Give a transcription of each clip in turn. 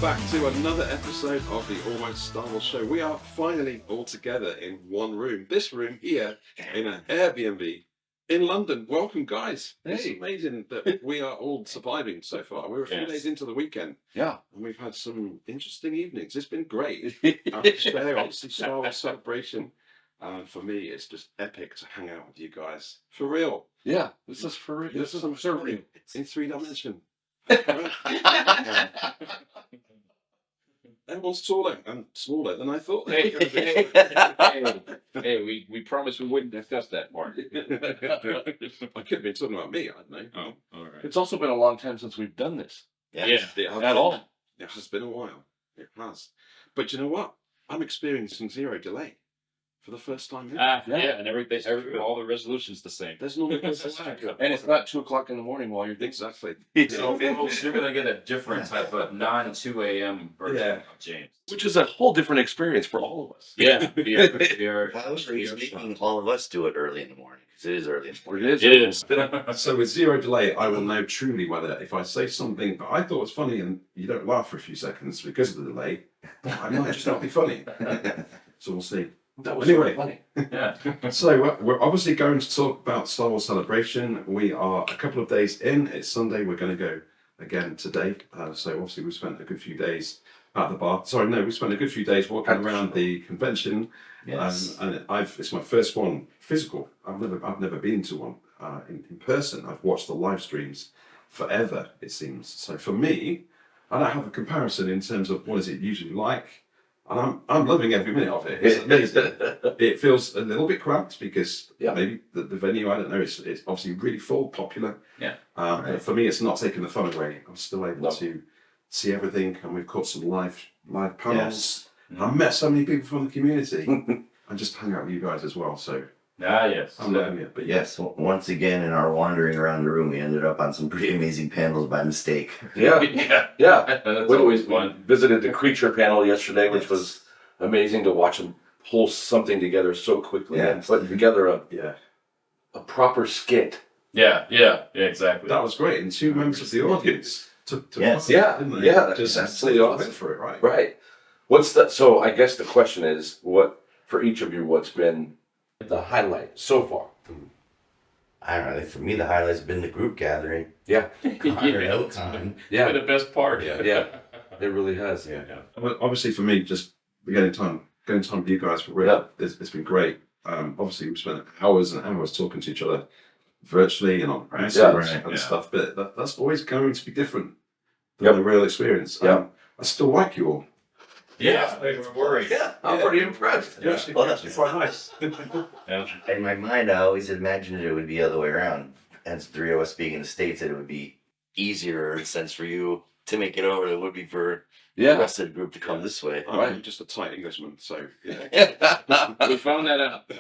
back to another episode of the Almost Star Wars Show. We are finally all together in one room. This room here in an Airbnb in London. Welcome, guys. Hey. It's amazing that we are all surviving so far. We're a few days into the weekend. Yeah. And we've had some interesting evenings. It's been great. Obviously, Star Wars Celebration. For me, it's just epic to hang out with you guys. For real. Yeah, this is for real. This is for real. In 3 dimension. Everyone's taller and smaller than I thought. Hey, we promised we wouldn't discuss that part. I could have been talking about me, I don't know. Oh, all right. It's also been a long time since we've done this. Yeah. At all. It has been a while. It has. But you know what? I'm experiencing 0 delay for the first time. And everything, all the resolutions the same. There's no And it's not 2 o'clock in the morning while you're exactly. So you're going to get a different type of non-2 a.m. version of James. Which is a whole different experience for all of us. Yeah. We are making all of us do it early in the morning, because it is early in the morning. It is. So with 0 delay, I will know truly whether if I say something that I thought was funny and you don't laugh for a few seconds because of the delay, I might just not be funny. So we'll see. That was anyway, funny. Yeah. So we're obviously going to talk about Star Wars Celebration. We are a couple of days in. It's Sunday. We're going to go again today. So obviously we spent a good few days at the bar. Sorry, no, we spent a good few days walking around the convention. Yes. And it's my first one physical. I've never been to one in person. I've watched the live streams forever, it seems. So for me, I don't have a comparison in terms of what is it usually like. And I'm loving every minute of it. It's amazing. It feels a little bit cramped because maybe the venue, I don't know, it's obviously really full, popular. Yeah. But for me, it's not taking the fun away. I'm still able to see everything, and we've got some live panels. Yes. I've met so many people from the community, and just hang out with you guys as well. So Yes. I'm loving it. But yes, once again, in our wandering around the room, we ended up on some pretty amazing panels by mistake. Yeah. That's always fun. Visited the creature panel yesterday, which was amazing to watch them pull something together so quickly and put together a proper skit. Yeah, exactly. That was great. And 2 members of the audience took Yes. didn't they? That's Just absolutely awesome. went for it, right? Right. So I guess the question is, for each of you, what's been the highlight so far? I don't know. For me, the highlight's been the group gathering. Yeah. It's been the best part. Yeah. It really has. Yeah. Well, obviously for me, just getting time with you guys for real. It's been great. Obviously we spent hours and hours talking to each other virtually and on messages and stuff, but that's always going to be different than the real experience. I still like you all. Yeah, they were worried. Yeah, I'm pretty impressed. Yeah. Well, that's quite nice. in my mind, I always imagined it would be the other way around. As 3 of us being in the States, that it would be easier in a sense for you to make it over than it would be for the rest of the group to come this way. I'm just a tight Englishman, so We found that out.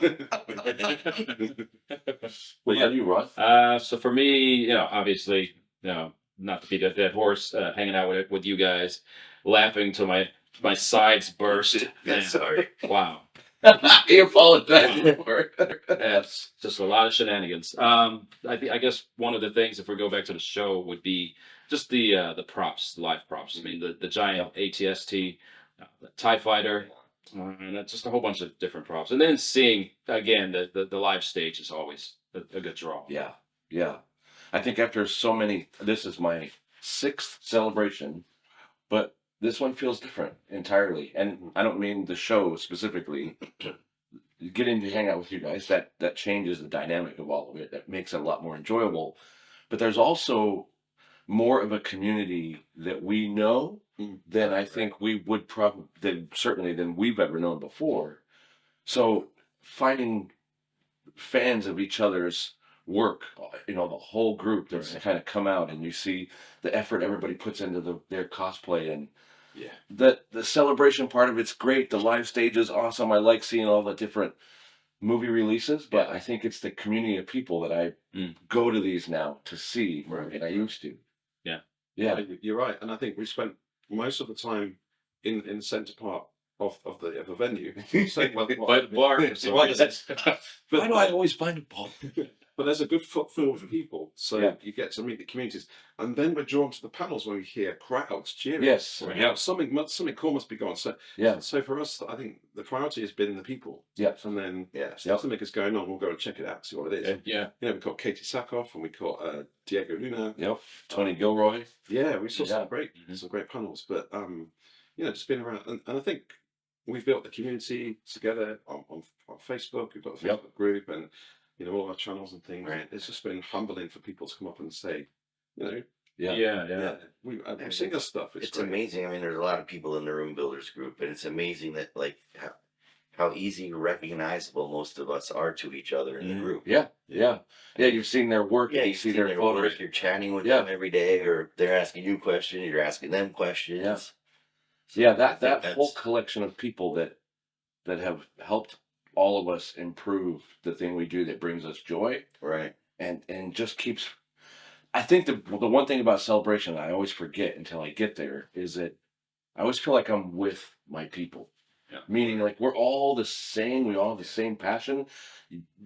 Well, you, Ron? So for me, obviously, not to beat a dead horse, hanging out with you guys, laughing till my sides burst. Sorry. Wow. You apologize for it. That's just a lot of shenanigans. I guess one of the things, if we go back to the show, would be just the props, the live props. I mean, the giant ATST, the TIE Fighter, and that's just a whole bunch of different props. And then seeing, again, the live stage is always a good draw. Yeah. I think after so many, this is my 6th celebration, but this one feels different entirely. And I don't mean the show specifically. Getting to hang out with you guys, that changes the dynamic of all of it. That makes it a lot more enjoyable. But there's also more of a community that we know than I think we would certainly than we've ever known before. So finding fans of each other's work, the whole group that's kind of come out, and you see the effort everybody puts into their cosplay, and the celebration part of it's great. The live stage is awesome. I like seeing all the different movie releases, but I think it's the community of people that I go to these now to see than I used to. Yeah, you're right. And I think we spent most of the time in the centre part of the venue. But bar. Why do I always find a ball? but there's a good footfall of people, so Yeah. you get to meet the communities, and then we're drawn to the panels when we hear crowds cheering. Yes. Right. Yeah, something cool must be going. So Yeah. so for us, I think the priority has been the people. Yeah. And then Yeah. something is going on, we'll go and check it out, see what it is. Yeah. You know, we've got Katie Sackhoff and we've got Diego Luna. Yep. Tony Gilroy. Yeah, we saw Yeah. some great panels, but you know, just being around, and I think we've built the community together on Facebook. We've got a Yep. Facebook group, and you know, all our channels and things. Right. It's just been humbling for people to come up and say, you know, Yeah. we've seen this stuff. It's great. amazing. I mean, there's a lot of people in the Room Builders group, and it's amazing that like how easy recognizable most of us are to each other in the group. Yeah. You've seen their work. Yeah, and you you see see their their photos. work. You're chatting with Yeah. them every day, or they're asking you questions. You're asking them questions. Yeah. So Yeah, I that think whole that's- collection of people that have helped all of us improve the thing we do that brings us joy right. and just keeps. I think the one thing about celebration that I always forget until I get there is that I always feel like I'm with my people. Yeah. Meaning, like, we're all the same. We all have the same passion.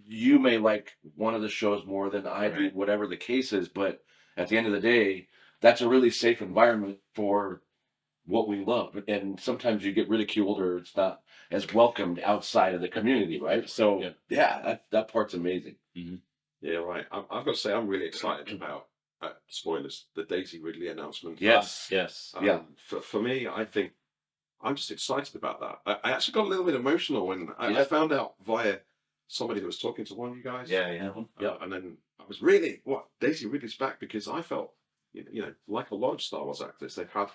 You may like one of the shows more than I do, Right. whatever the case is. But at the end of the day, that's a really safe environment for what we love. And sometimes you get ridiculed or it's not as welcomed outside of the community, right? So, yeah, that part's amazing. Yeah, right. I've got to say, I'm really excited about spoilers, the Daisy Ridley announcement. Yes. Yes. Yeah. For me, I think I'm just excited about that. I actually got a little bit emotional when I Yeah. found out via somebody that was talking to one of you guys. Yeah. Yeah. And then I was really, Daisy Ridley's back, because I felt, you know, like a lot of Star Wars actors, they've had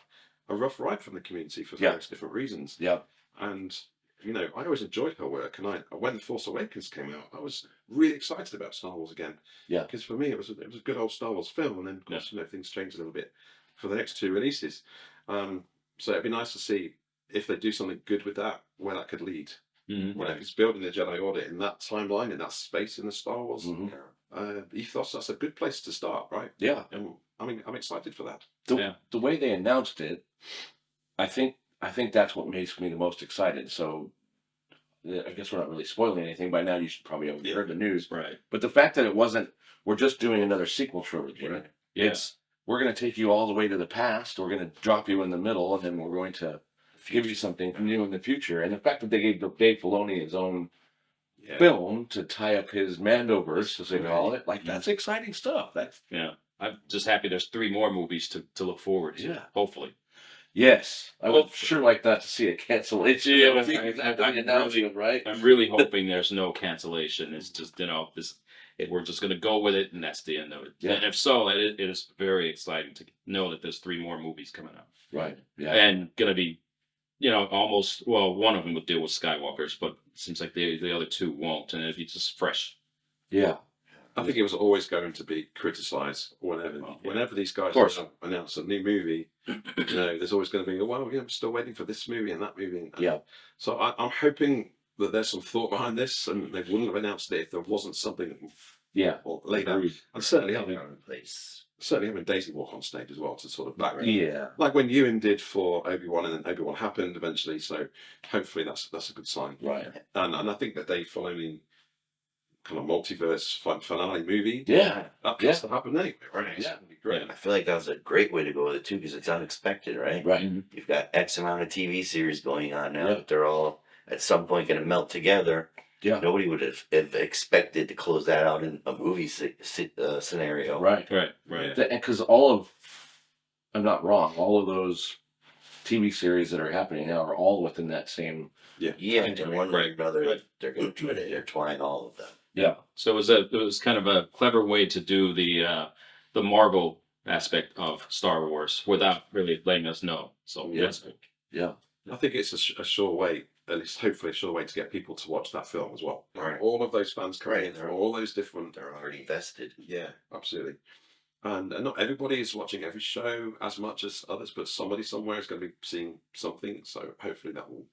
a rough ride from the community for various different reasons. Yeah. And, you know, I always enjoyed her work. And when The Force Awakens came out, I was really excited about Star Wars again. Yeah. Because for me, it was a good old Star Wars film. And then, of course, you know, things changed a little bit for the next two releases. So it'd be nice to see if they do something good with that, where that could lead. Mhm. You know, if it's building the Jedi Order in that timeline, in that space in the Star Wars Mhm. ethos, that's a good place to start, right? Yeah. And I'm excited for that. The way they announced it, I think that's what makes me the most excited. So I guess we're not really spoiling anything by now. You should probably have heard the news. Right. But the fact that it wasn't, we're just doing another sequel trilogy. Right. Yeah. We're going to take you all the way to the past. We're going to drop you in the middle, and then we're going to give you something new in the future. And the fact that they gave Dave Filoni his own film to tie up his Mandoverse, as they call it, like, that's exciting stuff. That's I'm just happy there's 3 more movies to look forward to. Yeah. Hopefully. yes. I would sure like not to see a cancellation. Yeah, right? I'm really hoping there's no cancellation. It's just, you know, we're just going to go with it, and that's the end of it. Yeah. And if so, it is very exciting to know that there's 3 more movies coming out. Right. Yeah. And going to be, you know, almost, well, one of them would deal with Skywalkers, but it seems like the other 2 won't, and it'd be just fresh. Yeah. I think it was always going to be criticised whenever these guys announce a new movie. You know, there's always going to be, I'm still waiting for this movie and that movie. And so I'm hoping that there's some thought behind this, and they wouldn't have announced it if there wasn't something laid out. And certainly having Daisy walk on stage as well to sort of back like when Ewan did for Obi-Wan, and then Obi-Wan happened eventually. So hopefully that's a good sign. Right. And I think that Dave Filoni kind of multiverse finale movie. Yeah. That has to happen anyway, right? Yeah. It's gonna be great. I feel like that was a great way to go with it too, because it's unexpected, right? Right. You've got X amount of TV series going on now. Yeah. That they're all at some point going to melt together. Yeah. Nobody would have expected to close that out in a movie scenario. Right. Right. Because I'm not wrong, all of those TV series that are happening now are all within that same. Yeah, and one way or another, they're going to try Right. to intertwine all of them. Yeah. So it was kind of a clever way to do the Marvel aspect of Star Wars without really letting us know. So that's good. Yeah. I think it's a sure way, at least hopefully a sure way to get people to watch that film as well. Right. All of those fans coming in Right. from all those different. They're already vested. Yeah, absolutely. And not everybody is watching every show as much as others, but somebody somewhere is going to be seeing something. So hopefully that will,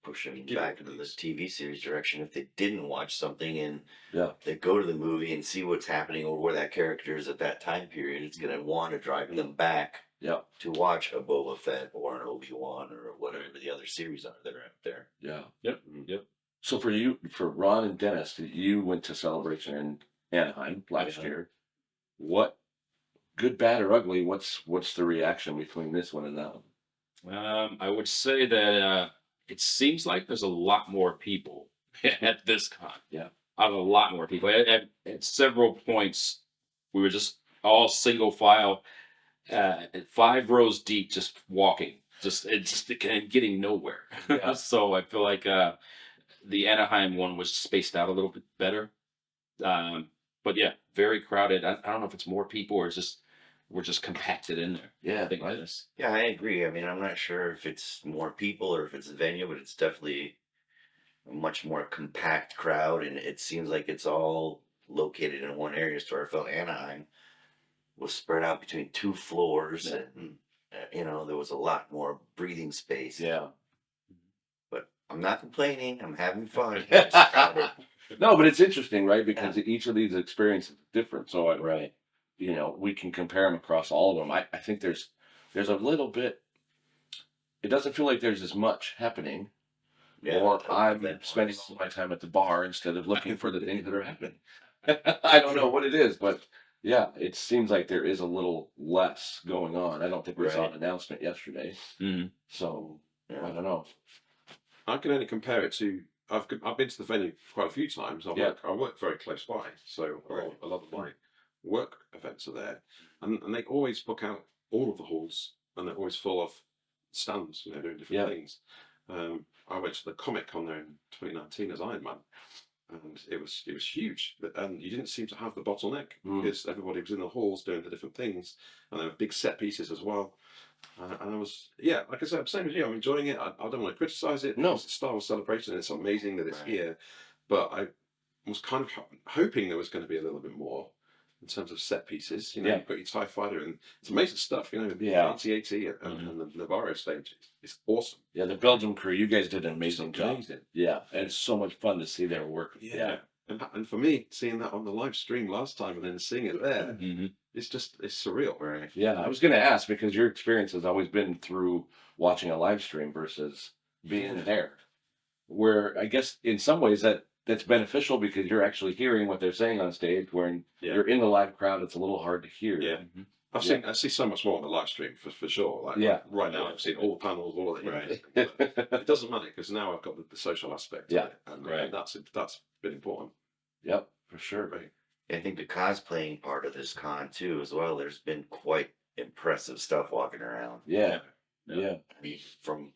Push them Give back it into the release. TV series direction if they didn't watch something and Yeah. they go to the movie and see what's happening or where that character is at that time period. It's going to want to drive them back Yeah. to watch a Boba Fett or an Obi-Wan or whatever the other series are that are out there. Yeah. Yep. So for Ron and Dennis, you went to Celebration, and Anaheim last Yeah. year. What, good, bad, or ugly? What's the reaction between this one and that one? I would say that it seems like there's a lot more people at this con. Yeah. A lot more people. At several points, we were just all single file, 5 rows deep, just walking, and getting nowhere. Yeah. So I feel like the Anaheim one was spaced out a little bit better. But yeah, very crowded. I don't know if it's more people or it's just we're just compacted in there. Yeah, I think right. this. Yeah, I agree. I mean, I'm not sure if it's more people or if it's a venue, but it's definitely a much more compact crowd, and it seems like it's all located in one area. So I felt Anaheim was spread out between 2 floors, Yeah. and there was a lot more breathing space. Yeah. But I'm not complaining. I'm having fun. It's crowded. No, but it's interesting, right? Because each of these experiences is different. So Right. we can compare them across all of them. I think there's a little bit. It doesn't feel like there's as much happening. Yeah, Or I'm that spending was- all my time at the bar instead of looking for the things that are happening. I don't know what it is, but yeah, it seems like there is a little less going on. I don't think we saw an Right. announcement yesterday, Mm-hmm. so I Yeah. don't know. I can only compare it to I've been to the venue quite a few times. I work very close by, so a lot of my work events are there, and they always book out all of the halls, and they're always full of stands, doing different things. I went to the Comic Con there in 2019 as Iron Man, and it was huge. And you didn't seem to have the bottleneck because everybody was in the halls doing the different things, and there were big set pieces as well. And I was, like I said, same as you. I'm enjoying it. I don't want to criticize it. No. It's a Star Wars celebration. And it's amazing that it's Right. here, but I was kind of hoping there was going to be a little bit more in terms of set pieces. You've got your TIE fighter, and it's amazing stuff. The AT-AT and the Navarro stage. It's awesome. Yeah, the Belgium crew, you guys did an amazing It's job. amazing. Yeah, and it's so much fun to see their work. Yeah. And for me, seeing that on the live stream last time and then seeing it there, Mm-hmm. it's surreal. Right. Yeah, I was going to ask because your experience has always been through watching a live stream versus being there. Where I guess in some ways that's beneficial because you're actually hearing what they're saying on stage. When you're in the live crowd, it's a little hard to hear. Yeah. Mm-hmm. I see so much more on the live stream for sure. Right now I've seen all the panels, all of it. Right. It doesn't matter because now I've got the social aspect. Yeah. Of it, and Right. that's been important. Yep, for sure. Right. I think the cosplaying part of this con too, as well. There's been quite impressive stuff walking around. Yeah. Yeah. Yeah. I mean, from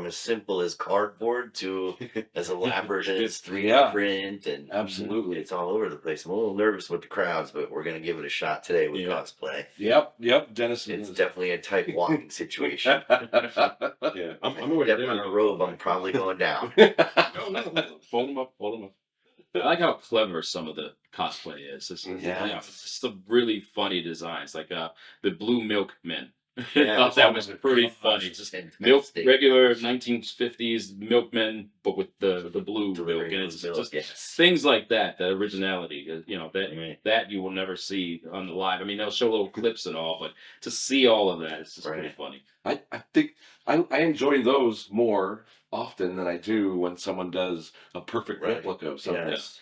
as simple as cardboard to as elaborate as 3D Yeah. print, and Absolutely. it's all over the place. I'm a little nervous with the crowds, but we're gonna give it a shot today with cosplay. Yep. Dennis It's is definitely a tight walking situation. Yeah. I'm already Step doing on a robe, I'm probably going down. No. Hold them up. I like how clever some of the cosplay is. It's just some really funny designs, like the blue milkmen. Yeah, I thought that was pretty funny. Just Fantastic. regular 1950s milkmen, but with the blue milk, and it's just things like that. The originality, that you will never see on the live. I mean, they'll show little clips and all, but to see all of that, it's just pretty funny. I think I enjoy those more often than I do when someone does a perfect replica of something. Yes.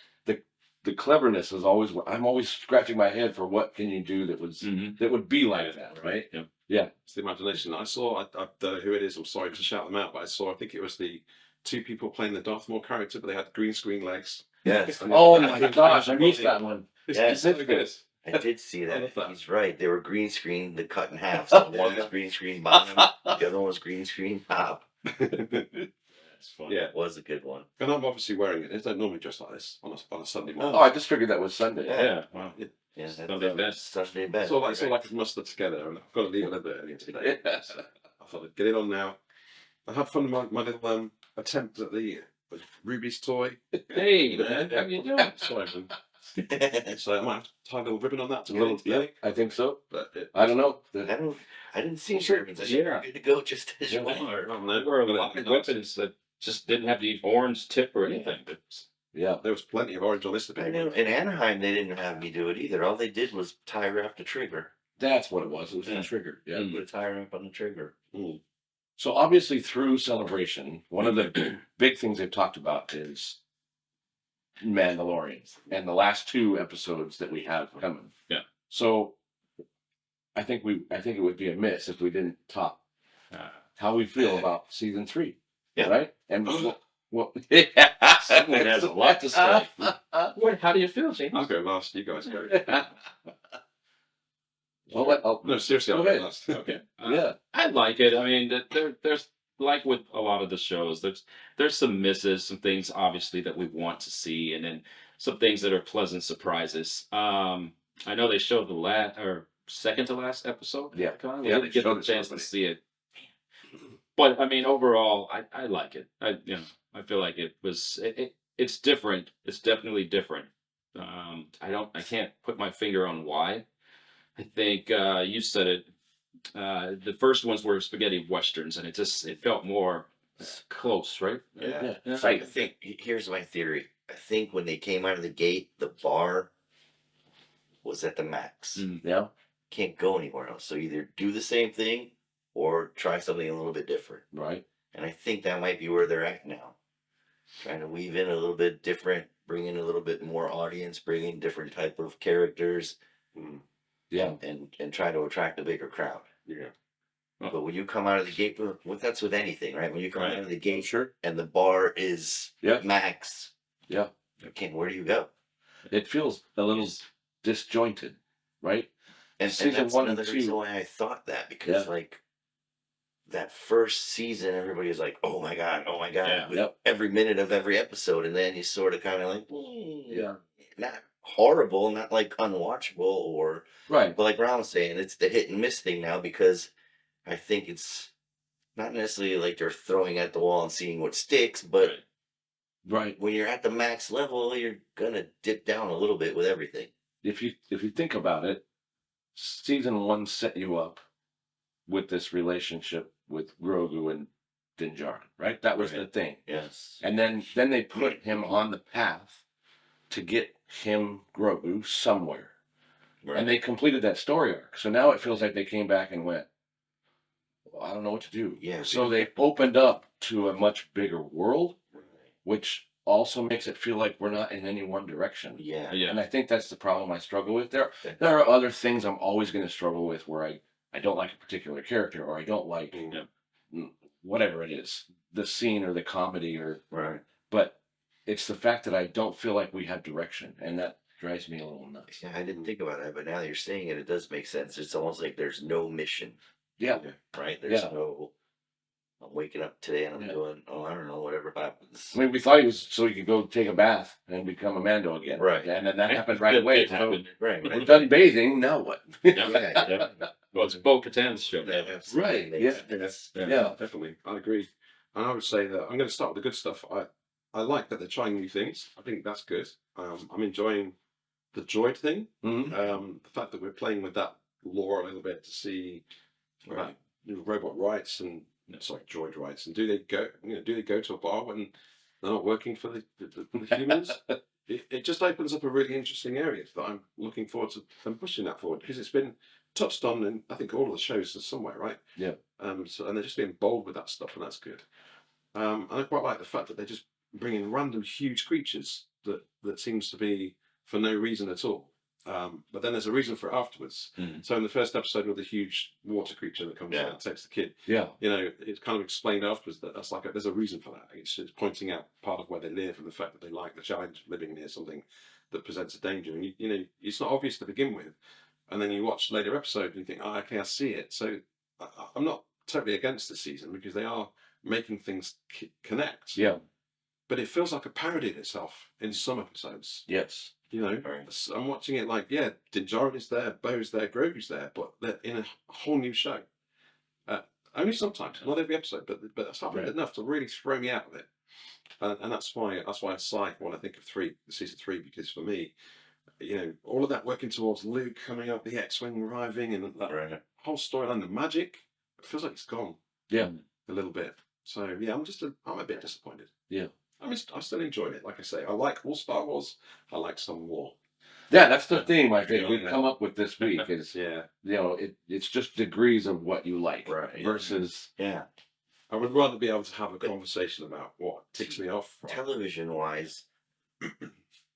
The cleverness is always. I'm always scratching my head for what can you do that would be like that, right? Yeah. It's the imagination. I saw who it is. I'm sorry to shout them out, but I think it was the 2 people playing the Darth Maul character, but they had green screen legs. Yes. Oh my gosh, I missed that one. Yes. So good. I did see I love that. that. He's right. They were green screen, the cut in half. So one was green screen bottom, the other one was green screen top. It's funny. Yeah. It was a good one. And I'm obviously wearing it. They don't normally dress like this on a Sunday morning. Oh, I just figured that was Sunday. Yeah. Wow. Yeah, that's Sunday best. Sunday best. It's all like a mustard together, and I've got to leave a little bit earlier today. So I thought I'd get it on now. I had fun with my little attempt at the Ruby's toy. Hey, man, how you doing? Sorry, man. So I might have to tie a little ribbon on that to A little, get it today. I think so. But I don't know. I didn't see ribbons. I should be good to go just as well. There were a lot of weapons that just didn't have the orange tip or anything. But Yeah. there was plenty of orange on this. I know. In Anaheim, they didn't have me do it either. All they did was tie wrap the trigger. That's what it was. It was the Yeah. trigger. Yeah. Mm. Put a tie wrap on the trigger. So obviously through Celebration, one of the big things they've talked about is Mandalorian and the last 2 episodes that we have coming. Yeah. So I think it would be a miss if we didn't talk how we feel about season 3. Yeah. Right? And what Someone has a lot to say. How do you feel, James? I'll go last. You guys go. No, seriously, I'll go last. Okay. Yeah. I like it. I mean, there's like with a lot of the shows, there's some misses, some things obviously that we want to see, and then some things that are pleasant surprises. I know they showed the last or second to last episode. Yeah. We Yeah, didn't they get showed the it chance to somebody. see it. But I mean, overall, I like it. I feel like it's different. It's definitely different. I can't put my finger on why. I think you said it. The first ones were spaghetti westerns, and it felt more close, right? Yeah. Yeah. I think here's my theory. I think when they came out of the gate, the bar was at the max. Yeah. Can't go anywhere else. So either do the same thing or try something a little bit different. Right. And I think that might be where they're at now. Trying to weave in a little bit different, bring in a little bit more audience, bring in different type of characters, Yeah. and try to attract a bigger crowd. Yeah. But when you come out of the gate, that's with anything, right? When you come out of the gate Sure. and the bar is Yeah. max, Yeah. okay, where do you go? It feels a little disjointed, right? And Season that's 1 and another 2. reason why I thought that, because Yeah. like that first season, everybody was like, oh my god, Yeah. with Yep. every minute of every episode, and then you sort of kind of like, Yeah. not horrible, not like unwatchable, or Right. but like Ron was saying, it's the hit and miss thing now, because I think it's not necessarily like they're throwing at the wall and seeing what sticks, but Right. Right. when you're at the max level, you're gonna dip down a little bit with everything. If you think about it, season 1 set you up with this relationship with Grogu and Din Djarin, right? That was the Right. thing. Yes. And then they put him on the path to get him, Grogu, somewhere. Right. And they completed that story arc. So now it feels like they came back and went, well, I don't know what to do. Yeah. So they opened up to a much bigger world, which also makes it feel like we're not in any one direction. Yeah. And Yeah. I think that's the problem I struggle with. There Okay. are other things I'm always going to struggle with where I don't like a particular character, or I don't like whatever it is, the scene or the comedy, Right. but it's the fact that I don't feel like we have direction, and that drives me a little nuts. Yeah, I didn't think about that, but now that you're saying it, it does make sense. It's almost like there's no mission, Yeah. right? There's Yeah. no. I'm waking up today and I'm Yeah. doing. Oh, I don't know. Whatever happens. I mean, we thought he was so he could go take a bath and become a Mando again. Right. And then that happened right away. It So happened. Right. we're done bathing, now what? Yeah. Yeah. Well, it's Bo-Katan's show. That absolutely Right, makes yeah. sense. Yeah. Definitely, I agree. And I would say that I'm going to start with the good stuff. I like that they're trying new things. I think that's good. I'm enjoying the droid thing. Mhm. The fact that we're playing with that lore a little bit to see about robot rights and droid rights, and do they go to a bar when they're not working for the humans? it just opens up a really interesting area that I'm looking forward to them pushing that forward, because it's been touched on in I think all of the shows somewhere, right? Yeah. So and they're just being bold with that stuff, and that's good. And I quite like the fact that they just bring in random huge creatures that seems to be for no reason at all. But then there's a reason for it afterwards. Mhm. So in the first episode with the huge water creature that comes out Yeah. and takes the kid, Yeah. it's kind of explained afterwards that that's like there's a reason for that. It's just pointing out part of where they live and the fact that they like the challenge of living near something that presents a danger. And it's not obvious to begin with, and then you watch later episode and you think, oh, okay, I see it. So I'm not totally against this season, because they are making things connect. Yeah. But it feels like a parody of itself in some episodes. Yes. Right. I'm watching it like, yeah, Din Djarin is there, Bo's there, Grogu's there, but they're in a whole new show. Only sometimes, not every episode, but that's happened enough to really throw me out of it. And that's why I sigh when I think of season 3, because for me, all of that working towards Luke coming up, the X-wing arriving, and that Right. whole storyline, the magic, it feels like it's gone Yeah. a little bit. So yeah, I'm a bit disappointed. Yeah. I still enjoy it. Like I say, I like all Star Wars. I like some more. Yeah, that's the theme I think Yeah. we've come up with this week is, Yeah. it's just degrees of what you like Right. versus, Yeah. I would rather be able to have a conversation about what ticks me off. Television wise,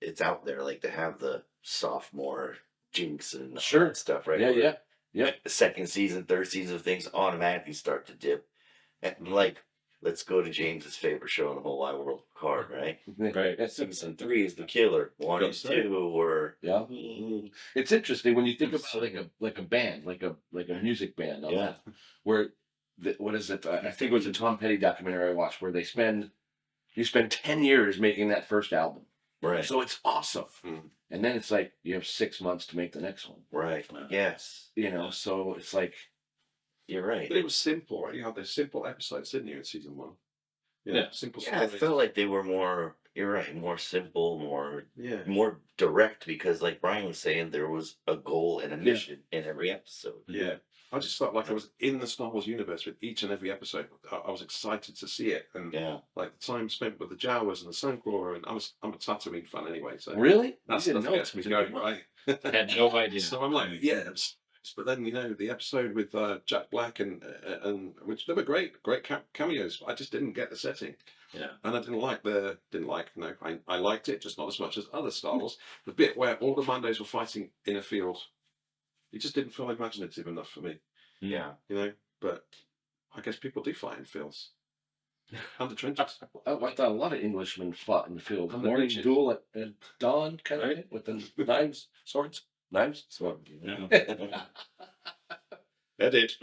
it's out there, like to have the sophomore jinx and all Sure. that stuff, right? Yeah, Where yeah, yeah. the second season, third season of things automatically start to dip. And like, let's go to James's favorite show in the whole wide world, Card, right? Right. Season 3 is the killer. 1 and Yes, sir. 2 were Yeah. It's interesting when you think about like a band, like a music band, on Yeah. that, where what is it? I think it was a Tom Petty documentary I watched where you spend 10 years making that first album, right, so it's awesome, Mm. and then it's like you have 6 months to make the next one. right. Yes, So it's like you're right. But it was simple, right? You had those simple episodes, didn't you, in season 1? Yeah. Simple Yeah, I stories. felt like they were more. You're right, more simple, Yeah. more direct, because, like Brian was saying, there was a goal and a mission in every episode. Yeah. I just felt like I was in the Star Wars universe with each and every episode. I was excited to see it, and Yeah, like the time spent with the Jawas and the Suncore, and I'm a Tatooine fan anyway, so really. that You didn't stuff know gets me it. going, right? Had no idea. So I'm like, yes. But then the episode with Jack Black and which they were great cameos. But I just didn't get the setting, Yeah. and I I liked it, just not as much as other Star Wars. The bit where all the Mandos were fighting in a field, it just didn't feel imaginative enough for me, yeah. But I guess people do fight in fields, under trenches. I thought a lot of Englishmen fought in the field. On the Morning beaches. duel at dawn, kind of Right. thing, with the knives, swords, knives. Sword. Yeah. Edit.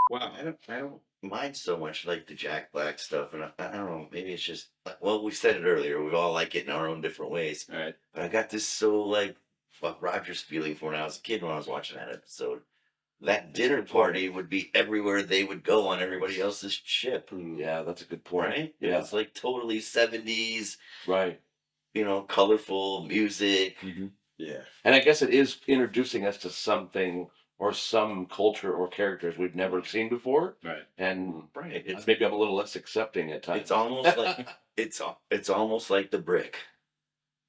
Wow. I don't mind so much like the Jack Black stuff, and I don't know, maybe it's just, well, we said it earlier, we all like it in our own different ways. All right. But I got this so like Buck Rogers feeling for when I was a kid when I was watching that episode. That dinner party would be everywhere they would go on everybody else's ship, Yeah, that's a good point. right? Yeah, It's like totally 70s, right. colorful music. Yeah. And I guess it is introducing us to something or some culture or characters we've never seen before, Right. and Right. It's maybe I'm a little less accepting at times. it's almost like it's almost like the brick,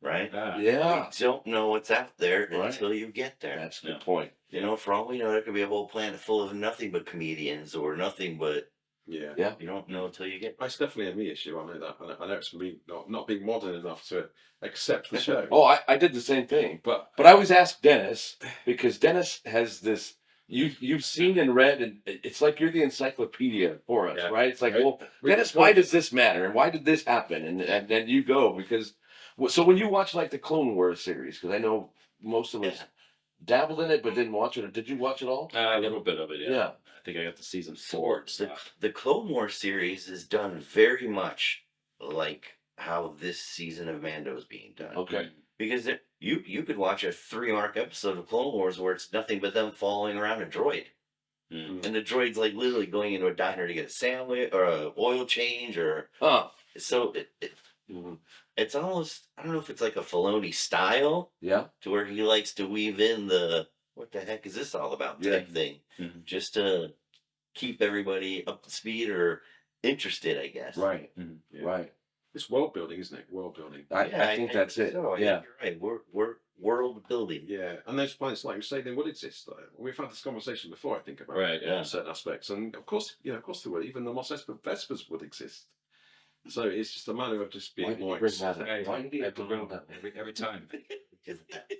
right? Ah. Yeah, You don't know what's out there Right. until you get there. that's a good Yeah. point. For all we know, there could be a whole planet full of nothing but comedians or nothing but, Yeah. Yeah. you don't know until you get That's definitely a me issue. I know that. I know it's me not being modern enough to accept the show. Oh, I did the same thing, But but I always ask Dennis because Dennis has this. You've seen and read, and it's like you're the encyclopedia for us, Yeah. right? It's like, Right. well, Dennis, why does this matter, and why did this happen? And then you go because. So when you watch like the Clone Wars series, because I know most of us Yeah. dabbled in it but didn't watch it. Did you watch it all? A little bit of it, yeah. Yeah. I think I got to season 4 and the, stuff. the Clone Wars series is done very much like how this season of Mando is being done. Okay. Because you could watch a 3-arc episode of Clone Wars where it's nothing but them following around a droid. Mm. And the droid's like literally going into a diner to get a sandwich or a oil change or Oh. so it's almost, I don't know if it's like a Filoni style Yeah. to where he likes to weave in the what the heck is this all about type thing, Mhm. just to keep everybody up to speed or interested, I guess. Right. Yeah. Right. it's world building, isn't it? World building. I think that's it. So, Yeah. you're right. We're world building. Yeah, and those planets, like you say, they would exist. We've had this conversation before, I think, about Right, yeah. certain aspects, and of course they would. Even the Mos Espa Vespers would exist. So it's just a matter of just Why being did more. you bring that up? Right. Why did you Have to bring bring that up? every time.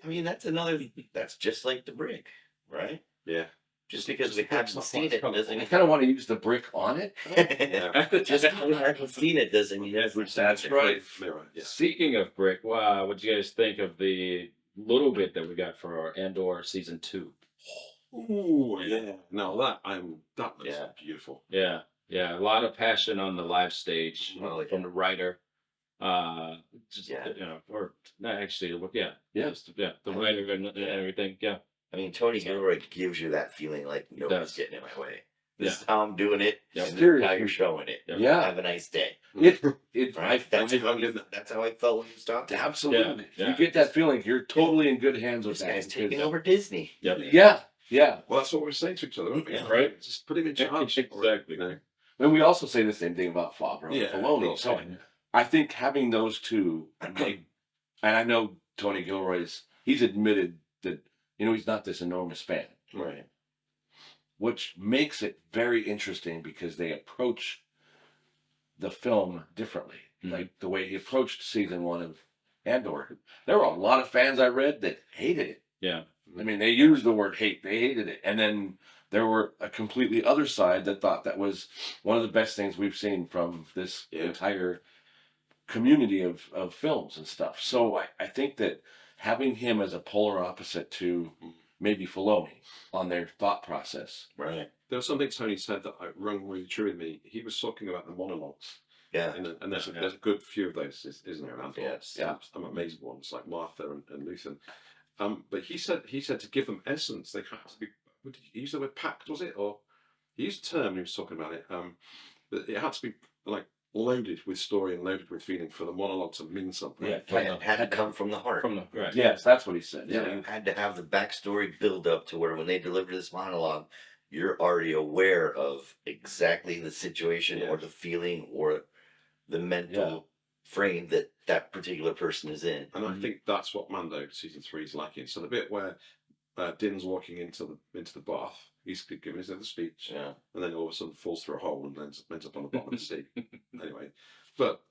I mean, that's another. That's just like the brick, right? Yeah. Just because Just we the brick's haven't not seen quite it colourful. doesn't I mean. kind of want to use the brick on it. Just because we haven't seen it doesn't mean That's right. Mirror. Yeah. Speaking of brick, wow, what do you guys think of the little bit that we got for our Andor season 2? Ooh, yeah. Now that looks Yeah. beautiful. Yeah, a lot of passion on the live stage Oh, from the writer. Just, Yeah. or not actually, Yeah. the writer and everything. Yeah, I mean, Tony Gilroy gives you that feeling like nobody's does. getting in my way. This Yeah. is how I'm doing it. Yeah. And this is how Seriously. you're showing it. Yeah. Have a nice day. It Right? That's I- how I felt when he was talking. absolutely. Yeah. You get that feeling. You're totally in good hands with This that. guy's taking because- over Disney. yeah, Yeah. Well, that's what we're saying to each other, aren't we? Yeah. Right. Just put him in charge. Exactly. You know? And we also say the same thing about Favreau Yeah. and Filoni. So I think having those two, and I know Tony Gilroy's, he's admitted that, he's not this enormous fan, Right. which makes it very interesting because they approach the film differently. Mhm. Like the way he approached season 1 of Andor. There were a lot of fans I read that hated it. Yeah. I mean, they used the word hate. They hated it. And then there were a completely other side that thought that was one of the best things we've seen from this entire community of films and stuff. So I think that having him as a polar opposite to maybe Filoni on their thought process. Right. There was something Tony said that rung really true with me. He was talking about the monologues. Yeah. And there's a good few of those, isn't there? Around Yes. Yeah. Some amazing ones like Martha and Luthen. But he said to give them essence, they have to be. What did he use the word packed? Was it, or he used a term when he was talking about it? But it had to be like loaded with story and loaded with feeling for the monologue to mean something. Yeah, It had to come from the heart. From the right. Yes, that's what he said. Yeah, you had to have the backstory build up to where when they deliver this monologue, you're already aware of exactly the situation or the feeling or the mental frame that that particular person is in. And I think that's what Mando season 3 is lacking. So the bit where Din's walking into the bath, he's giving his other speech, and then all of a sudden falls through a hole and ends up on the bottom of the sea. Anyway, but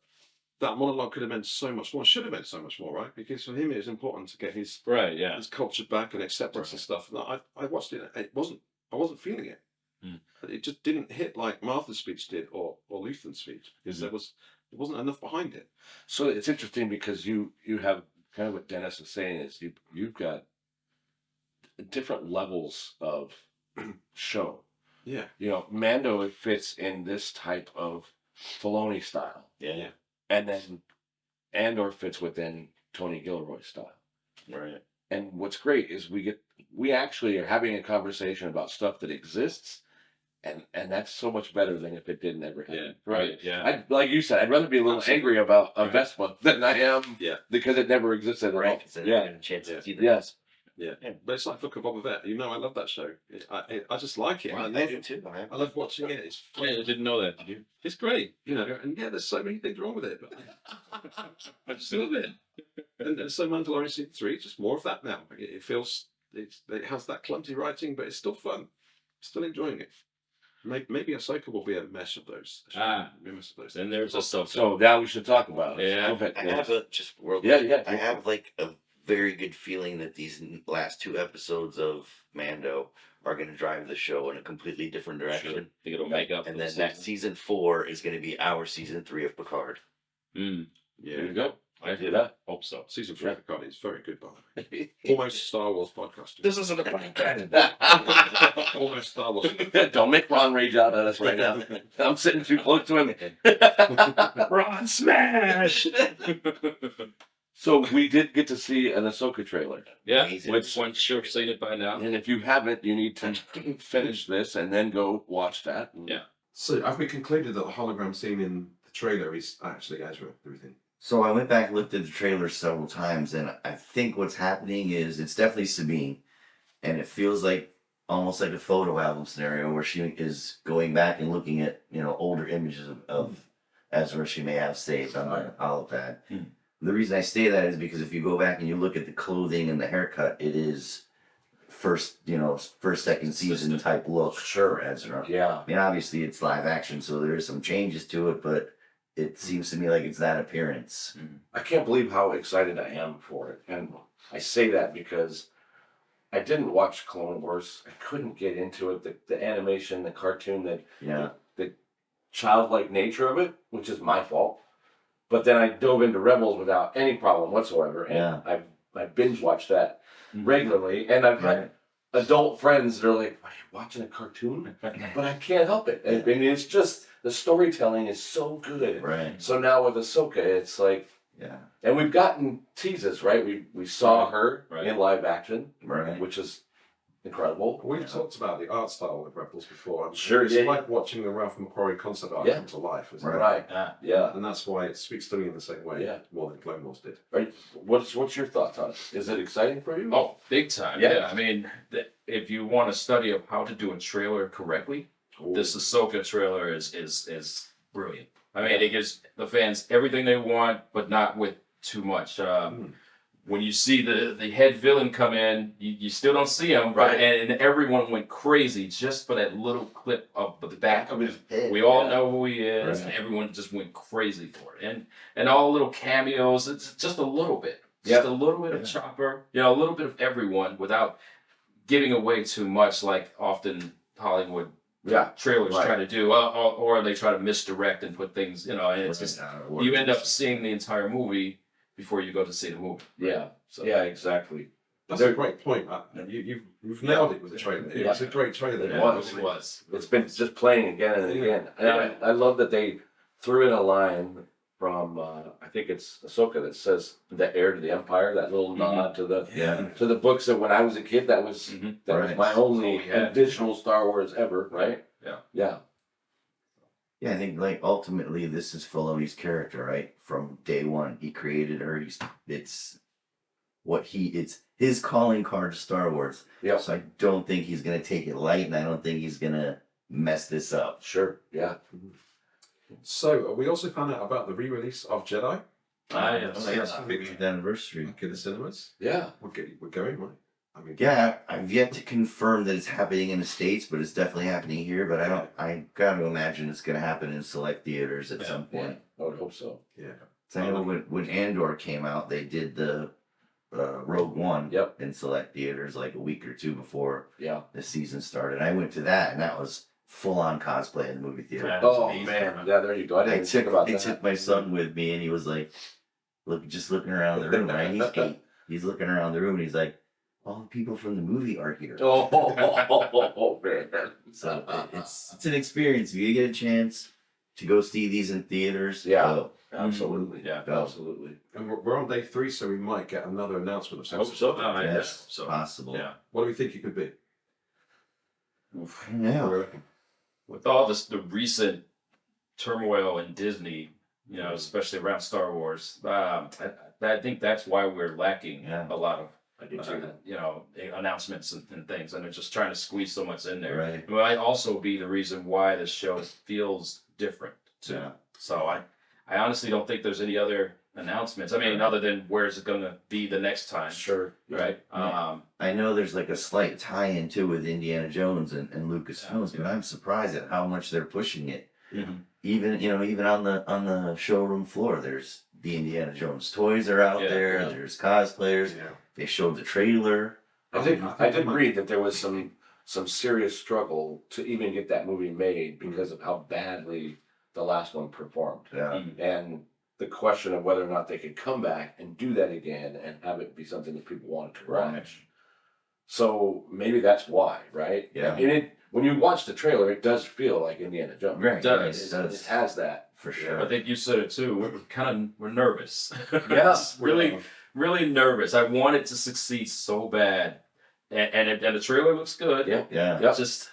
that monologue could have meant so much more. Should have meant so much more, right? Because for him, it was important to get his his culture back and acceptance and stuff. And I watched it. I wasn't feeling it. It just didn't hit like Martha's speech did or Luthen's speech because there wasn't enough behind it. So it's interesting because you have kind of what Dennis is saying is you've got different levels of show. Yeah. You know, Mando fits in this type of Filoni style. Yeah. And then Andor fits within Tony Gilroy's style. Right. And what's great is we actually are having a conversation about stuff that exists, and that's so much better than if it didn't ever happen. Yeah. Right. Yeah. Like you said, I'd rather be a little angry about a Vespa than I am because it never existed at all. Right. Yeah. A chance to see that. Yes. Yeah, but it's like Book of Boba Fett. You know, I love that show. I just like it. Well, I do too. I love watching it. It's I didn't know that. Did you? it's great, you know. And there's so many things wrong with it, but I just love it. And so Mandalorian season 3, just more of that now. It feels it has that clumsy writing, but it's still fun. Still enjoying it. Maybe Ahsoka will be a mesh of those. Be a mesh of those. Then there's Ahsoka. So now we should talk about it. Yeah. Go ahead, I Dennis. have I have like a very good feeling that these last 2 episodes of Mando are going to drive the show in a completely different direction. Sure. Think it'll make up. And for then the next season 4 is going to be our season 3 of Picard. season. There you go. I do that. hope so. Season 3 of Picard is very good, by the way. Almost Star Wars podcasting. This isn't a podcast. Almost Star Wars. Don't make Ron rage out at us right now. I'm sitting too close to him. Ron smash. So we did get to see an Ahsoka trailer. Yeah, Amazing. which one should have seen it by now. And if you haven't, you need to finish this and then go watch that. Yeah. So have we concluded that the hologram scene in the trailer is actually Ezra? Do we think? So I went back and looked at the trailer several times, and I think what's happening is it's definitely Sabine, and it feels like almost like a photo album scenario where she is going back and looking at older images of Ezra she may have saved on the holopad. The reason I say that is because if you go back and you look at the clothing and the haircut, it is first second season type look for Ezra. Yeah. I mean, obviously it's live action, so there is some changes to it, but it seems to me like it's that appearance. I can't believe how excited I am for it. And I say that because I didn't watch Clone Wars. I couldn't get into it. The animation, the cartoon, the childlike nature of it, which is my fault. But then I dove into Rebels without any problem whatsoever. And I binge watched that regularly. And I've had adult friends that are like, "Are you watching a cartoon?" But I can't help it. I mean, it's just, the storytelling is so good. Right. So now with Ahsoka, it's like, and we've gotten teases, right? We saw her in live action, which is incredible. We've talked about the art style of Rebels before. Sure, it's like watching the Ralph McQuarrie concept art come to life, isn't it? Right. Yeah. And that's why it speaks to me in the same way more than Clone Wars did. Right. What's your thoughts on it? Is it exciting for you? Oh, big time. Yeah. Yeah. I mean, if you want a study of how to do a trailer correctly, this Ahsoka trailer is brilliant. I mean, it gives the fans everything they want, but not with too much. when you see the head villain come in, you still don't see him, Right. And everyone went crazy just for that little clip of the back of his head. We all know who he is, Right. and everyone just went crazy for it. And all the little cameos, it's just a little bit. Just Yeah. a little bit of Chopper, a little bit of everyone without giving away too much, like often Hollywood trailers Right. try to do, or they try to misdirect and put things, and it's just, you end up seeing the entire movie before you go to see the movie. Yeah. So Yeah, exactly. That's a great point. You've nailed it with the trailer. It was a great trailer. It yeah, was. it was. It's been just playing again and again. And Yeah. I love that they threw in a line from I think it's Ahsoka that says the heir to the empire. That little nod to the books that when I was a kid that was Right. my only Yeah. additional Star Wars ever. Right. Yeah. Yeah, I think like ultimately this is Filoni's character, right? From day one, he created her. It's his calling card to Star Wars. Yeah. So I don't think he's gonna take it light, and I don't think he's gonna mess this up. Sure. Yeah. So we also found out about the re-release of Jedi. Yes. Oh, yes, 50th anniversary. Back in the cinemas. Yeah. We're going, right? I mean, Yeah, I've yet to confirm that it's happening in the States, but it's definitely happening here. But I gotta imagine it's gonna happen in select theaters at some point. I would hope so. yeah. So I know when Andor came out, they did the Rogue One Yep. in select theaters like a week or two before Yeah. the season started. I went to that, and that was full on cosplay in the movie theater. Yeah. Oh amazing. man. Yeah. There you go. I didn't even think about I that. took my son with me, and he was like, just looking around the room. Right? He's 8. He's looking around the room, and he's like, all the people from the movie are here. Oh man. So it's an experience. If you get a chance to go see these in theaters, Yeah. go. Absolutely. Yeah. Absolutely. And we're on day 3, so we might get another announcement of some I hope so. sort. Yes, So possible. yeah. What do we think it could be? Yeah. With all this, the recent turmoil in Disney, especially around Star Wars, I think that's why we're lacking a lot of, announcements and things, and they're just trying to squeeze so much in there. Right. It might also be the reason why this show feels different too. Yeah. So I honestly don't think there's any other announcements. I mean, other than where's it going to be the next time, Sure. right? Yeah. I know there's like a slight tie-in too with Indiana Jones and Lucasfilms, but I'm surprised at how much they're pushing it. Mhm. Even on the showroom floor, there's the Indiana Jones toys are out there. Yeah. There's cosplayers. Yeah. They showed the trailer. I did read that there was some serious struggle to even get that movie made because of how badly the last one performed. Yeah. And the question of whether or not they could come back and do that again and have it be something that people wanted to Right. watch. So maybe that's why, right? Yeah. And when you watch the trailer, it does feel like Indiana Jones. Right. It does. It does. It has that. For I sure. think you said it too. We're nervous. Yeah. Just really nervous. I want it to succeed so bad, and the trailer looks good. Yeah. Yeah. Yep. Just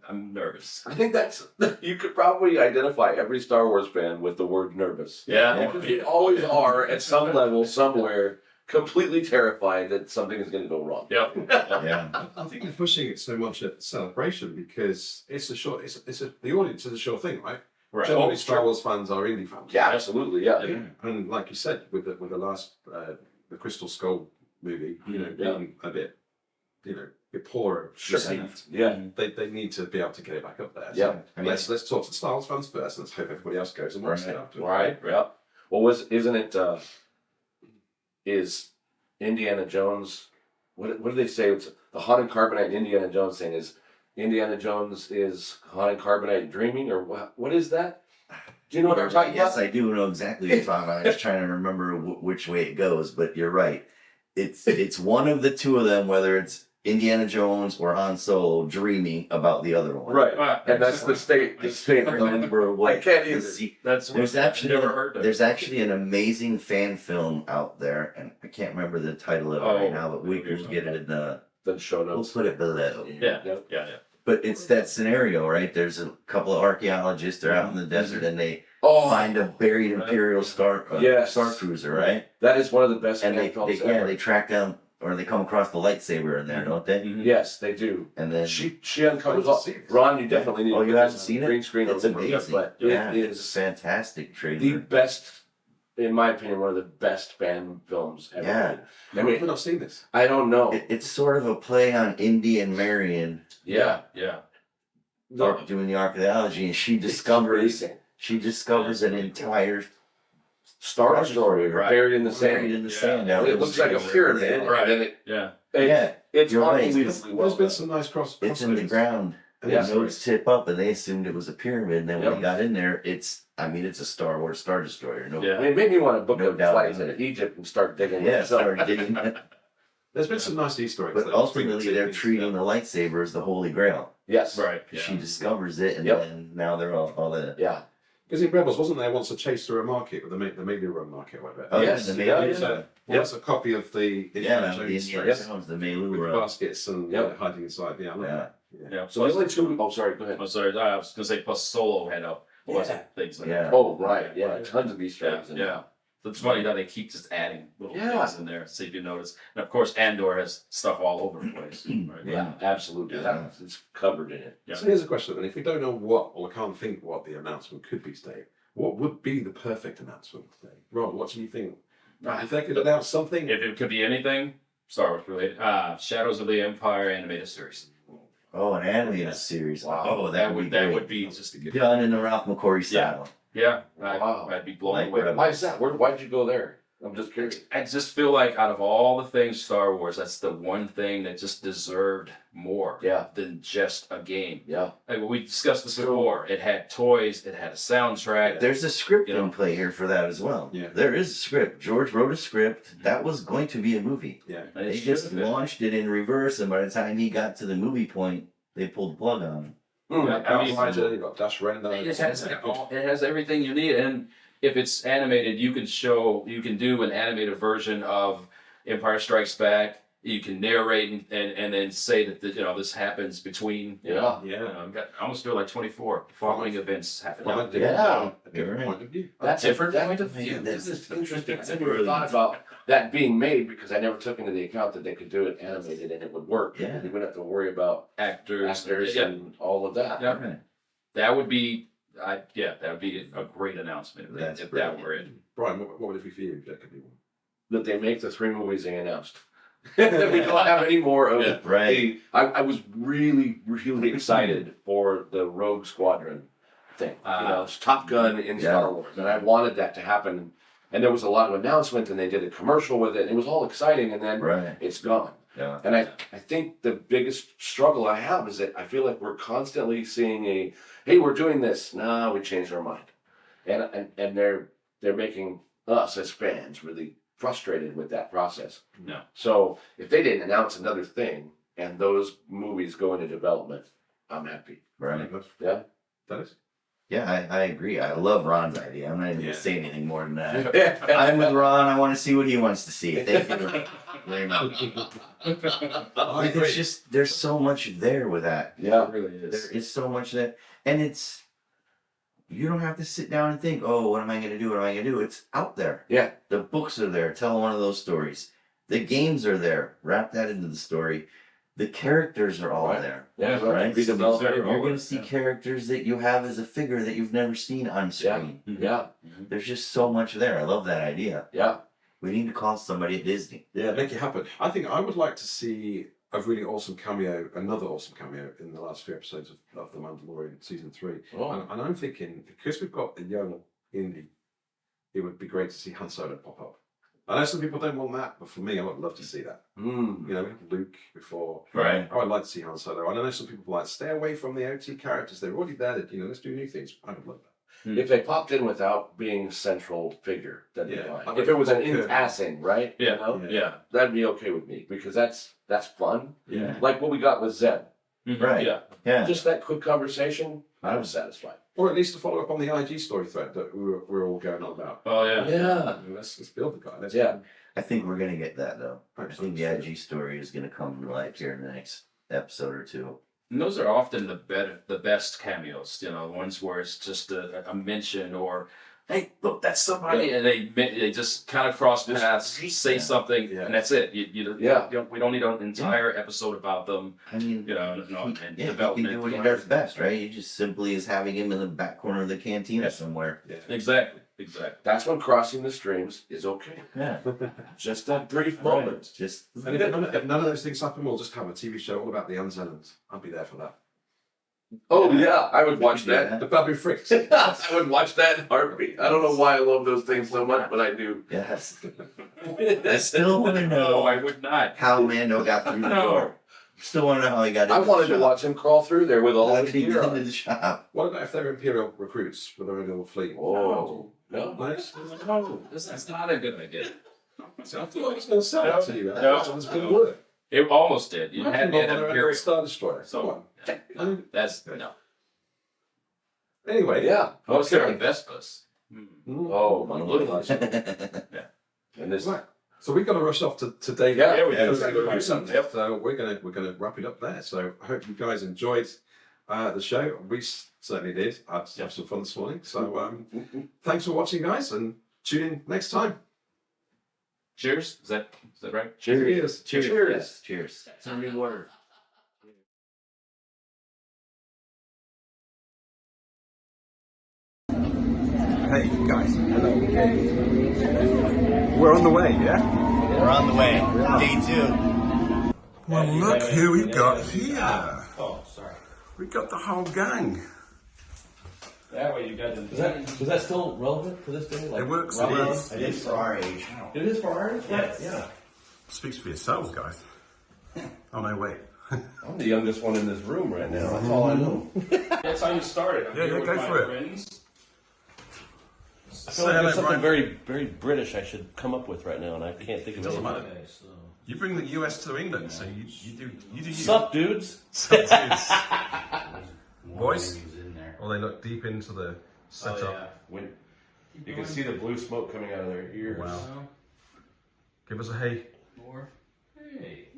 I'm nervous. I think that's you could probably identify every Star Wars fan with the word nervous. Yeah. Because we always are at some level, somewhere, completely terrified that something is going to go wrong. Yep. Yeah. I think they're pushing it so much at Celebration because the audience is a sure thing, right? Right. Generally, Oh, Star Wars fans are indie fans. Yeah, absolutely. Yeah. Yeah. And like you said, with the last the Crystal Skull movie, Yeah. being a bit poorer Sure. received, Yeah. they need to be able to get it back up there. Yeah. So let's talk to Star Wars fans first. Let's hope everybody else goes and watches it after. Right. Yeah. Well, isn't it? Is Indiana Jones? What do they say? It's the haunted carbonite Indiana Jones thing. Is Indiana Jones is haunted carbonite dreaming, or what is that? Do you know what I'm talking Yes, about? I do know exactly what you're talking about. I was trying to remember which way it goes, but you're right. It's one of the two of them, whether it's Indiana Jones or Han Solo dreaming about the other one. Right. And that's the state. The I state. can't remember what. I can't either. That's There's I've actually never heard of. there's actually an amazing fan film out there, and I can't remember the title of it right now, but we'll get it in the. The show We'll notes. put it below. Yeah. But it's that scenario, right? There's a couple of archaeologists. They're out in the desert, and they Oh, find a buried Imperial Star Cruiser, right? that is one of the best And fan films they ever. track down or they come across the lightsaber in there, don't they? Mhm. Yes, they do. And then She uncovers all. see it. Ron, you definitely need. Oh, to you put haven't this on seen it? green screen. It's or whatever, amazing. But Yeah, it it's a is fantastic the trailer. best in my opinion, one of the best fan films ever. Yeah. How have we not seen this? I don't know. It's sort of a play on Indy and Marion Yeah. doing the archaeology, and she discovers an entire Star Story, Right. buried in the buried sand. in the sand. Out It in looks the like a street. pyramid, Right. and then it's you're right. unbelievably well There's been done. some nice It's in the crossovers. ground. And Yeah. the notes tip up, and they assumed it was a pyramid. And then when Yep. we got in there, it's a Star Wars Star Destroyer. No, Yeah. I mean, it made me want to book No a doubt flight about to it. Egypt and start digging. yeah, myself. started digging. There's been some nice Easter eggs. But that ultimately, bring they're things treating together. the lightsaber as the Holy Grail. Yes. Right. She discovers it, and Yep. then now they're all the. Yeah. Because in Rebels, wasn't there once a chase through a market with the Mandalorian market or whatever? Oh, Yes, the yeah, Mailu, yeah. Well, that's a copy of the Indiana the Jones Indiana strips Jones, the with Mailu. baskets and Yep. hiding inside. Yeah, I love Yeah. that. Yeah. So the only two. Oh, sorry. Go ahead. Oh, sorry. I was gonna say plus Solo had a bunch of things in Yeah. there. Oh, right. Yeah. Tons of Easter eggs. in there. Yeah. So it's funny that they keep just adding little Yeah. things in there, so you can notice. And of course, Andor has stuff all over the place. Right? Yeah. Absolutely. Yeah. It's covered in it. Yeah. So here's a question then. If we don't know what, or I can't think what the announcement could be today, what would be the perfect announcement today? Ron, what do you think? If they could announce something, If it could be anything, Star Wars related, Shadows of the Empire animated series. Oh, an animated series. Wow. Oh, that would be that great. would be just a good. Done in the Ralph McQuarrie style. Yeah, Wow. I'd be blown Like away. Rebels. Why is that? Why'd you go there? I'm just curious. I just feel like out of all the things Star Wars, that's the one thing that just deserved more Yeah. than just a game. Yeah. Like, we discussed this before. It had toys. It had a soundtrack. There's a script You know? in play here for that as well. Yeah. There is a script. George wrote a script. That was going to be a movie. yeah. And it They should just have been. launched it in reverse, and by the time he got to the movie point, they pulled the plug on him. Yeah, I mean, Outrider, you've got Dash Render. It has everything you need, and if it's animated, you can do an animated version of Empire Strikes Back. You can narrate and then say that this happens between Yeah. Yeah. I almost feel like 24 following events happen. Well, Yeah. a different point of view. That's different that- point of view. This is interesting. I never thought about that being made because I never took into the account that they could do it animated and it would work. Yeah. You wouldn't have to worry about Actors, actors yeah, and all of that. Yeah. Right. that would be, that would be a great announcement if That's that brilliant. were it. Brian, what would it be for you? That could be one. That they make the 3 movies they announced. That we don't have any more of Yeah. Right. I was really, really excited for the Rogue Squadron thing. It's Top Gun in Star Wars. And I wanted that to happen. And there was a lot of announcement and they did a commercial with it. And it was all exciting and then Right. it's gone. Yeah. And I think the biggest struggle I have is that I feel like we're constantly seeing hey, we're doing this. Nah, we changed our mind. And they're making us as fans really frustrated with that process. No. So if they didn't announce another thing and those movies go into development, I'm happy. Right. Yeah. Dennis? Yeah, I agree. I love Ron's idea. I'm not even Yeah. gonna say anything more than that. I'm with Ron. I want to see what he wants to see. Thank you very much. I It's just there's so much there with that. Yeah. It really There is. is so much there, and you don't have to sit down and think, oh, what am I gonna do? What am I gonna do? It's out there. Yeah. The books are there. Tell one of those stories. The games are there. Wrap that into the story. The characters are all Right. there. Yeah. Right. Be developed. They're You're all gonna there, see yeah. characters that you have as a figure that you've never seen on screen. Yeah. There's just so much there. I love that idea. Yeah. We need to call somebody at Disney. Yeah, make it happen. I think I would like to see a really awesome cameo, another awesome cameo in the last few episodes of The Mandalorian season 3. Oh. And I'm thinking, because we've got a young Indy, it would be great to see Han Solo pop up. I know some people don't want that, but for me, I would love to see that. Mm. You know, we had Luke before. Right. I would like to see Han Solo. And I know some people like, stay away from the OT characters. They're already there. Let's do new things. I would love that. If they popped in without being a central figure, that'd Yeah. be I fine. would If it was an think, in passing, right? Yeah. You know? Yeah. That'd be okay with me because that's fun. Yeah. Like what we got with Zeb. Right. Yeah. Yeah. Just that quick conversation, I was satisfied. Or at least to follow up on the IG story thread that we're all going on about. Oh yeah. Yeah. Let's build the guy. Let's Yeah. I think we're gonna get that though. I Hope so. think the IG story is gonna come to life here in the next episode or two. And those are often the best cameos. Ones where it's just a mention or, hey, look, that's somebody, and they just kind of cross paths, say something, Yeah. and that's it. We don't need an entire episode about them. I mean, And he can development. do what he does best, right? He just simply is having him in the back corner of the cantina somewhere. Yeah. Exactly. Exactly. That's when crossing the streams is okay. Yeah. Just that brief moment. Just And if none of those things happen, we'll just have a TV show all about the Anzellans. I'll be there for that. Oh yeah, I would watch Yeah. that. The Babu Fricks. I would watch that in a heartbeat. I don't know why I love those things so much, but I do. yes. I still want to No, know I would not. how Mando got through the No. door. Still want to know how he got into I wanted the to shop. watch him crawl through there with all How his did he gear get on. into the shop? What about if they're Imperial recruits with their own little fleet? Oh, no. Nice. No, that's not a good idea. So I thought I was going to sell that to you. No. That was going to work. It almost did. You had Imagine me at on a Imperial. Star Destroyer. So So, that's no. anyway, Yeah. I was thinking Okay. Vespas. Oh, my goodness. And this. Right. So we've got to rush off to Dave. Yeah, we because do. we're gonna do something. Yep. So we're gonna wrap it up there. So I hope you guys enjoyed the show. We certainly did. I had some fun this morning. So thanks for watching, guys, and tune in next time. Cheers. Is that right? Cheers. Cheers. Yes, cheers. It's a new word. Hey guys. Hello. We're on the way. Yeah. We're on the way. Day 2. Well, look who we got here. Oh, sorry. We got the whole gang. That way you got them. Is that still relevant for this day? Like It works. It Ramadan? is. It is for our age. It is for ours? Yes. Yeah. Speaks for yourselves, guys. Oh no, wait. I'm the youngest one in this room right now. That's all I know. That's how you started. I'm Yeah, here yeah, with go my for it. friends. I feel like there's something very, very British I should come up with right now, and I can't think of Doesn't anything. matter. You bring the US to England, so you do you. Sup, dudes? Voice? Or they look deep into the setup. When you can see the blue smoke coming out of their ears. Wow. Give us a hey. More. Hey.